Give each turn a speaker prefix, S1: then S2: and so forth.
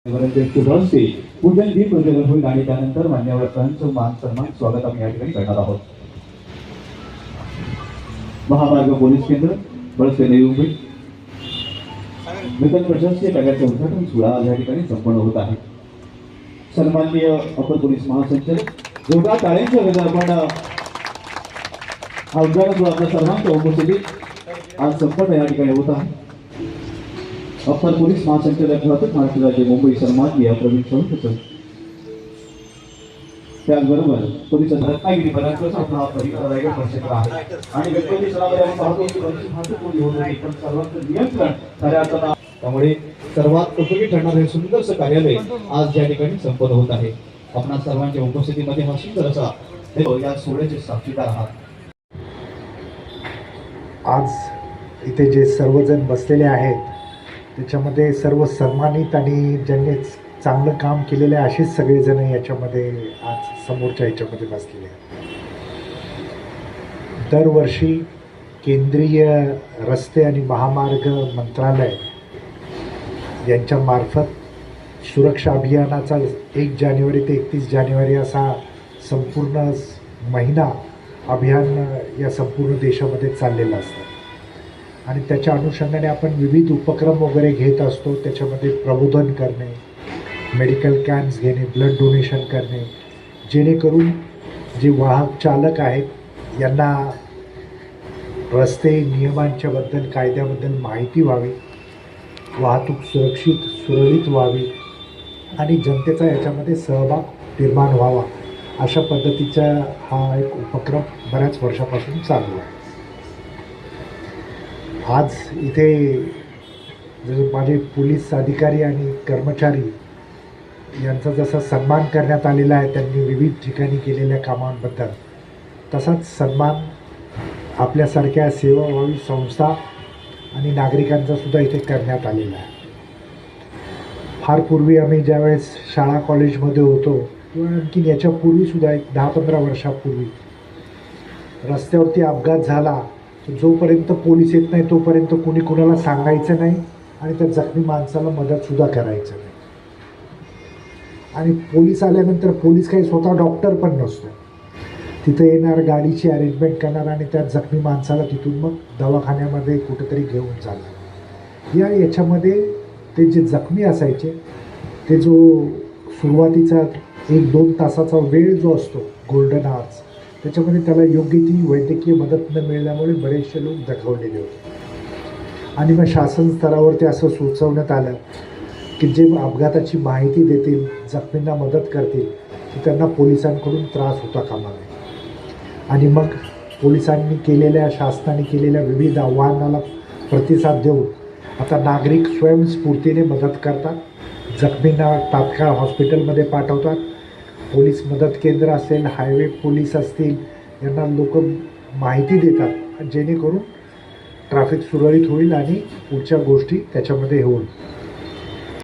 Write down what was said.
S1: पूजन दीप प्रज्वलन होईल आणि त्यानंतर मान्यवरांचं मान सन्मान स्वागत आम्ही या ठिकाणी करणार आहोत. महामार्ग पोलीस केंद्र बळसे नवी मुंबई नूतन प्रशासकीय कार्यालयाचे उद्घाटन सोहळा या ठिकाणी संपन्न होत आहे. सन्माननीय अपर पोलीस महासंचालक जोरदार टाळ्यांच्या गजर आपण हा उद्घाटन सोहळा आपल्या सर्वांच्या उपस्थितीत आज संपन्न या ठिकाणी होत आहे. अपर पोलीस महासंचालक महाराष्ट्र राज्य मुंबई सन्माननीय प्रवीण सर त्याचबरोबर पोलीस रत्नागिरी पदांचा आपला परिवार क्षेत्र आहे आणि गणपती सणामध्ये आपण पाहतो की बरीच होत आहे पण सर्वांचं नियंत्रण कार्याचा त्यामुळे सर्वात उपयोगी ठरणारे सुंदरसं कार्यालय आज या ठिकाणी संपन्न होत आहे. आपणा सर्वांच्या उपस्थितीमध्ये हा सुंदर असा या सोहळ्याचे साक्षीदार आहात.
S2: आज इथे जे सर्वजण बसलेले आहेत त्याच्यामध्ये सर्व सन्मानित आणि ज्यांनी चांगलं काम केलेले असेच सगळेजण याच्यामध्ये आज समोरच्या याच्यामध्ये बसलेले आहेत. दरवर्षी केंद्रीय रस्ते आणि महामार्ग मंत्रालय यांच्यामार्फत सुरक्षा अभियानाचा 1 जानेवारी ते 31 जानेवारी असा संपूर्ण महिना अभियान या संपूर्ण देशामध्ये चाललेलं असतं आणि त्याच्या अनुषंगाने आपण विविध उपक्रम वगैरे घेत असतो. त्याच्यामध्ये प्रबोधन करणे, मेडिकल कॅम्प्स घेणे, ब्लड डोनेशन करणे, जेणेकरून जे वाहक चालक आहेत यांना रस्ते नियमांच्या बद्दल कायद्याबद्दल माहिती व्हावी, वाहतूक सुरळीत व्हावी आणि जनतेचा याच्यामध्ये सहभाग निर्माण व्हावा अशा पद्धतीचा हा एक उपक्रम बऱ्याच वर्षापासून चालू आहे. आज इथे माझे पोलीस अधिकारी आणि कर्मचारी यांचा जसा सन्मान करण्यात आलेला आहे त्यांनी विविध ठिकाणी केलेल्या कामांबद्दल, तसाच सन्मान आपल्यासारख्या सेवाभावी संस्था आणि नागरिकांचा सुद्धा इथे करण्यात आलेला आहे. फार पूर्वी आम्ही ज्यावेळेस शाळा कॉलेजमध्ये होतो किंवा आणखीन याच्यापूर्वीसुद्धा एक 10-15 वर्षापूर्वी रस्त्यावरती अपघात झाला जोपर्यंत पोलीस येत नाही तोपर्यंत कुणी कुणाला सांगायचं नाही आणि त्या जखमी माणसाला मदतसुद्धा करायचं नाही. आणि पोलीस आल्यानंतर पोलीस काही स्वतः डॉक्टर पण नसतो, तिथं येणार, गाडीची अरेंजमेंट करणार आणि त्या जखमी माणसाला तिथून मग दवाखान्यामध्ये कुठेतरी घेऊन जाणार. याच्यामध्ये ते जे जखमी असायचे ते जो सुरुवातीचा 1-2 तासाचा वेळ जो असतो गोल्डन आवर्स, त्याच्यामध्ये त्याला योग्य ती वैद्यकीय मदत न मिळाल्यामुळे बरेचसे लोक दगावलेले होते. आणि मग शासन स्तरावरती असं सुचवण्यात आलं की जे अपघाताची माहिती देतील, जखमींना मदत करतील की त्यांना पोलिसांकडून त्रास होता कामा नये. आणि मग पोलिसांनी केलेल्या, शासनाने केलेल्या विविध आव्हानाला प्रतिसाद देऊन आता नागरिक स्वयंस्फूर्तीने मदत करतात, जखमींना तात्काळ हॉस्पिटलमध्ये पाठवतात. पोलीस मदत केंद्र असेल, हायवे पोलीस असतील, यांना लोक माहिती देतात जेणेकरून ट्रॅफिक सुरळीत होईल आणि पुढच्या गोष्टी त्याच्यामध्ये होईल.